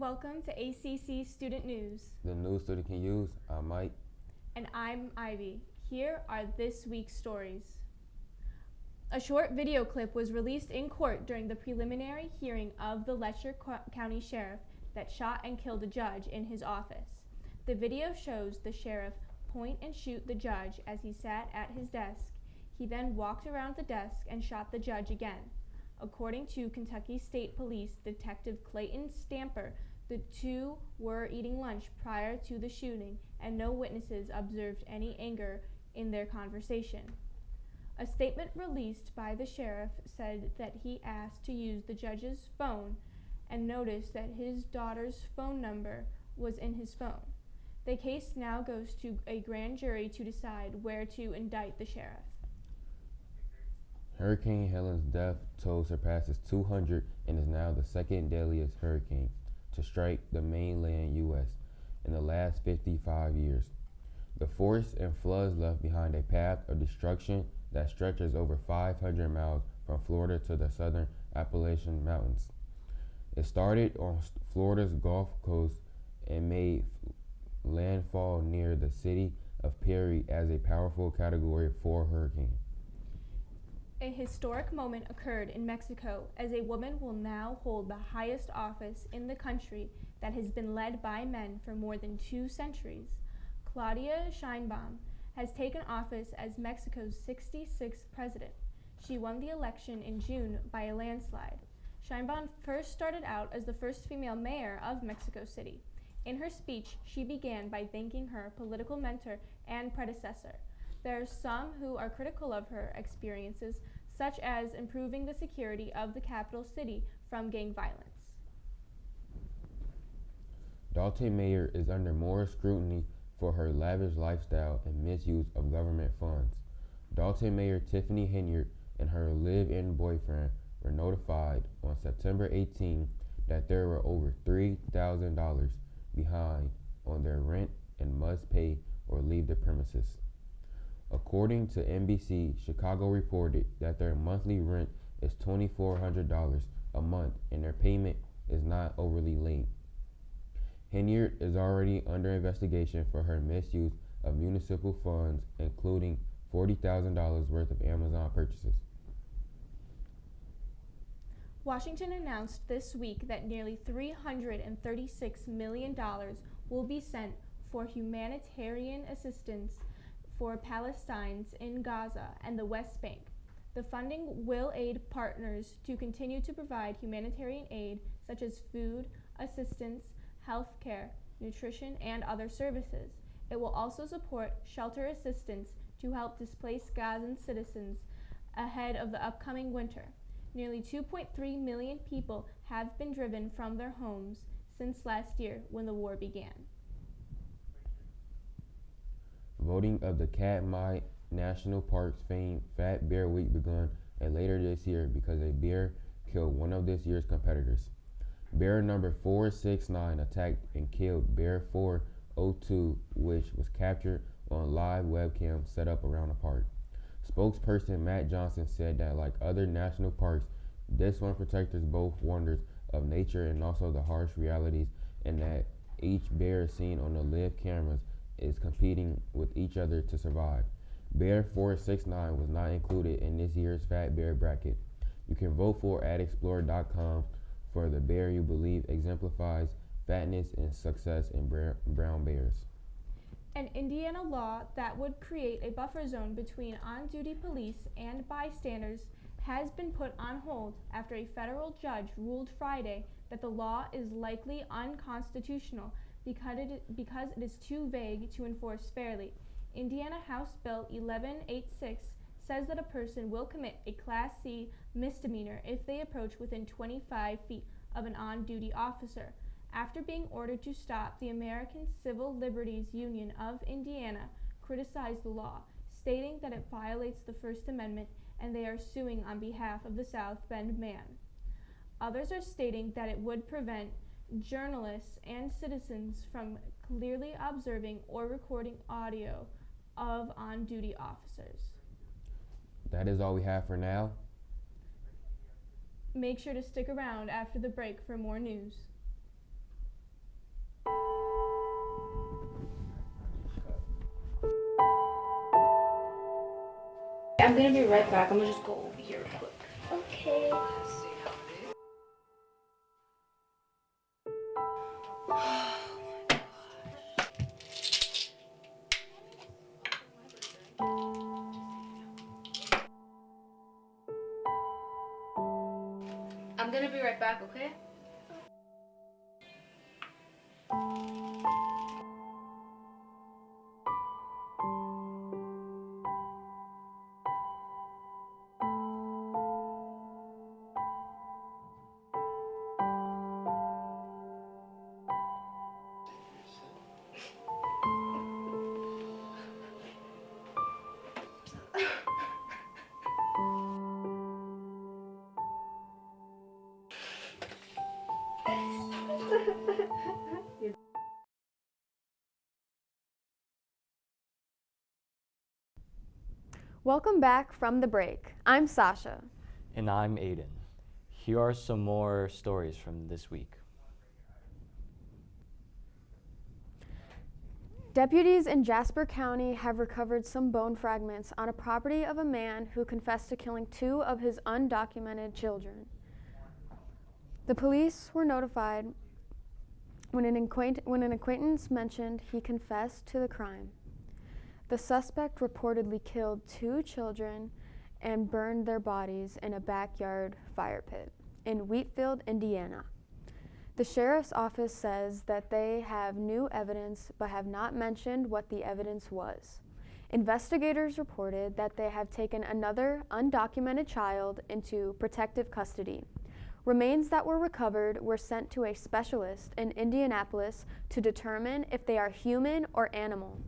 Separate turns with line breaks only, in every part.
Welcome to ACC Student News.
The news student can use. I'm Mike.
And I'm Ivy. Here are this week's stories. A short video clip was released in court during the preliminary hearing of the Letcher County Sheriff that shot and killed a judge in his office. The video shows the sheriff point and shoot the judge as he sat at his desk. He then walked around the desk and shot the judge again. According to Kentucky State Police Detective Clayton Stamper, the two were eating lunch prior to the shooting, and no witnesses observed any anger in their conversation. A statement released by the sheriff said that he asked to use the judge's phone and noticed that his daughter's phone number was in his phone. The case now goes to a grand jury to decide where to indict the sheriff.
Hurricane Helene's death toll surpasses 200 and is now the second deadliest hurricane to strike the mainland U.S. in the last 55 years. The force and floods left behind a path of destruction that stretches over 500 miles from Florida to the southern Appalachian Mountains. It started on Florida's Gulf Coast and made landfall near the city of Perry as a powerful Category 4 hurricane.
A historic moment occurred in Mexico as a woman will now hold the highest office in the country that has been led by men for more than 2 centuries. Claudia Sheinbaum has taken office as Mexico's 66th president. She won the election in June by a landslide. Sheinbaum first started out as the first female mayor of Mexico City. In her speech, she began by thanking her political mentor and predecessor. There are some who are critical of her experiences, such as improving the security of the capital city from gang violence.
Dalton Mayor is under more scrutiny for her lavish lifestyle and misuse of government funds. Dalton Mayor Tiffany Henyard and her live-in boyfriend were notified on September 18 that there were over $3,000 behind on their rent and must pay or leave the premises. According to NBC, Chicago reported that their monthly rent is $2,400 a month and their payment is not overly late. Henyard is already under investigation for her misuse of municipal funds, including $40,000 worth of Amazon purchases.
Washington announced this week that nearly $336 million will be sent for humanitarian assistance for Palestinians in Gaza and the West Bank. The funding will aid partners to continue to provide humanitarian aid such as food assistance, health care, nutrition, and other services. It will also support shelter assistance to help displaced Gazan citizens ahead of the upcoming winter. Nearly 2.3 million people have been driven from their homes since last year when the war began.
Voting of the Katmai National Park's famed Fat Bear Week begun later this year because a bear killed one of this year's competitors. Bear number 469 attacked and killed Bear 402, which was captured on live webcam set up around the park. Spokesperson Matt Johnson said that like other national parks, this one protects both wonders of nature and also the harsh realities, and that each bear seen on the live cameras is competing with each other to survive. Bear 469 was not included in this year's Fat Bear bracket. You can vote for at Explorer.com for the bear you believe exemplifies fatness and success in brown bears.
An Indiana law that would create a buffer zone between on-duty police and bystanders has been put on hold after a federal judge ruled Friday that the law is likely unconstitutional because it is too vague to enforce fairly. Indiana House Bill 1186 says that a person will commit a Class C misdemeanor if they approach within 25 feet of an on-duty officer. After being ordered to stop, the American Civil Liberties Union of Indiana criticized the law, stating that it violates the First Amendment and they are suing on behalf of the South Bend man. Others are stating that it would prevent journalists and citizens from clearly observing or recording audio of on-duty officers.
That is all we have for now.
Make sure to stick around after the break for more news.
I'm gonna be right back. I'm gonna just go over here real quick.
Okay.
I'm gonna be right back, okay?
Welcome back from the break. I'm Sasha.
And I'm Aiden. Here are some more stories from this week.
Deputies in Jasper County have recovered some bone fragments on a property of a man who confessed to killing 2 of his undocumented children. The police were notified when an acquaintance mentioned he confessed to the crime. The suspect reportedly killed 2 children and burned their bodies in a backyard fire pit in Wheatfield, Indiana. The sheriff's office says that they have new evidence but have not mentioned what the evidence was. Investigators reported that they have taken another undocumented child into protective custody. Remains that were recovered were sent to a specialist in Indianapolis to determine if they are human or animal.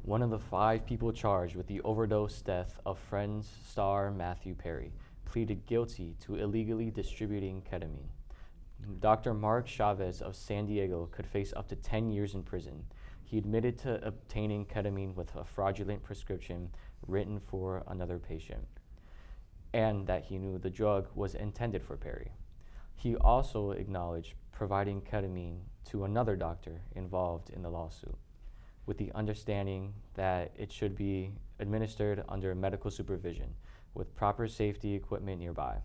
One of the 5 people charged with the overdose death of Friends star Matthew Perry pleaded guilty to illegally distributing ketamine. Dr. Mark Chavez of San Diego could face up to 10 years in prison. He admitted to obtaining ketamine with a fraudulent prescription written for another patient, and that he knew the drug was intended for Perry. He also acknowledged providing ketamine to another doctor involved in the lawsuit, with the understanding that it should be administered under medical supervision with proper safety equipment nearby.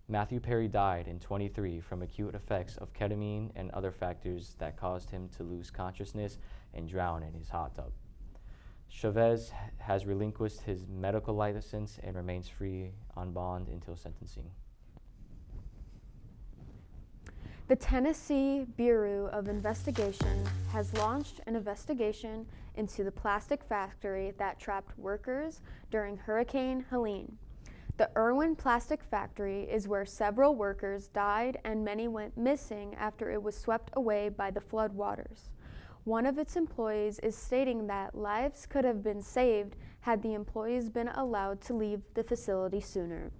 Matthew Perry died in 23 from acute effects of ketamine and other factors that caused him to lose consciousness and drown in his hot tub. Chavez has relinquished his medical license and remains free on bond until sentencing.
The Tennessee Bureau of Investigation has launched an investigation into the plastic factory that trapped workers during Hurricane Helene. The Irwin Plastic Factory is where several workers died and many went missing after it was swept away by the floodwaters. One of its employees is stating that lives could have been saved had the employees been allowed to leave the facility sooner.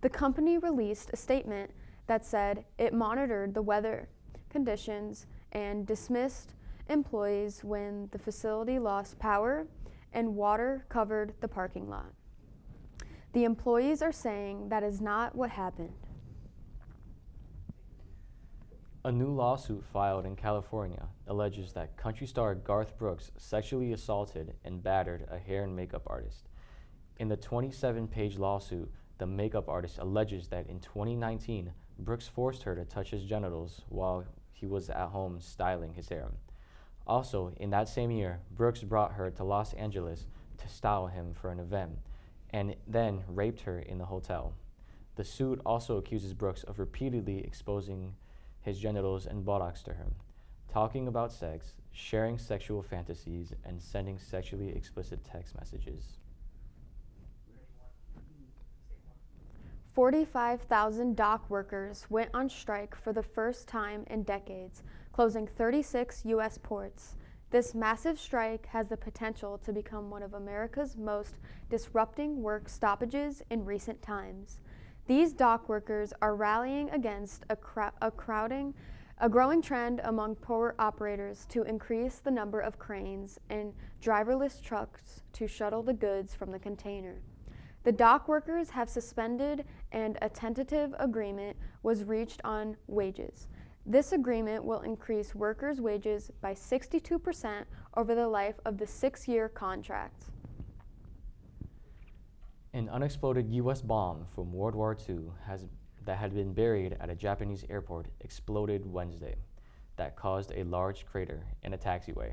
The company released a statement that said it monitored the weather conditions and dismissed employees when the facility lost power and water covered the parking lot. The employees are saying that is not what happened.
A new lawsuit filed in California alleges that country star Garth Brooks sexually assaulted and battered a hair and makeup artist. In the 27-page lawsuit, the makeup artist alleges that in 2019, Brooks forced her to touch his genitals while he was at home styling his hair. Also, in that same year, Brooks brought her to Los Angeles to style him for an event, and then raped her in the hotel. The suit also accuses Brooks of repeatedly exposing his genitals and buttocks to her, talking about sex, sharing sexual fantasies, and sending sexually explicit text messages.
45,000 dock workers went on strike for the first time in decades, closing 36 U.S. ports. This massive strike has the potential to become one of America's most disrupting work stoppages in recent times. These dock workers are rallying against a growing trend among port operators to increase the number of cranes and driverless trucks to shuttle the goods from the container. The dock workers have suspended, and a tentative agreement was reached on wages. This agreement will increase workers' wages by 62%
over the life of the 6-year contract.
An unexploded U.S. bomb from World War II that had been buried at a Japanese airport exploded Wednesday. That caused a large crater in a taxiway.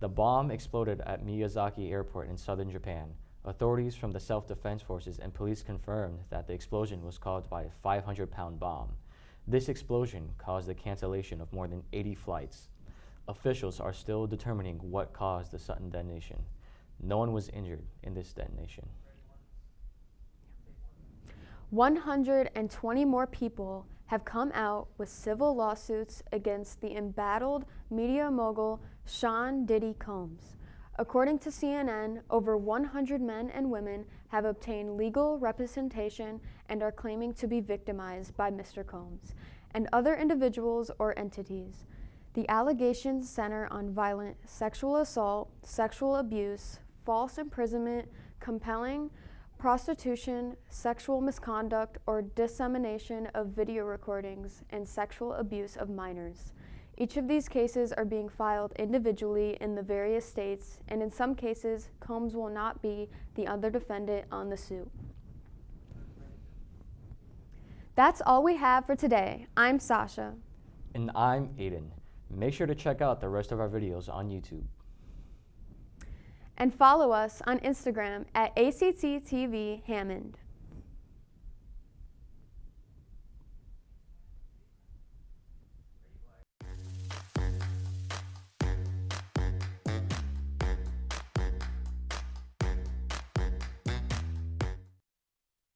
The bomb exploded at Miyazaki Airport in southern Japan. Authorities from the Self-Defense Forces and police confirmed that the explosion was caused by a 500-pound bomb. This explosion caused the cancellation of more than 80 flights. Officials are still determining what caused the sudden detonation. No one was injured in this detonation.
120 more people have come out with civil lawsuits against the embattled media mogul Sean Diddy Combs. According to CNN, over 100 men and women have obtained legal representation and are claiming to be victimized by Mr. Combs and other individuals or entities. The allegations center on violent sexual assault, sexual abuse, false imprisonment, compelling prostitution, sexual misconduct, or dissemination of video recordings, and sexual abuse of minors. Each of these cases are being filed individually in the various states, and in some cases, Combs will not be the other defendant on the suit. That's all we have for today. I'm Sasha.
And I'm Aiden. Make sure to check out the rest of our videos on YouTube.
And follow us on Instagram at ACT TV Hammond.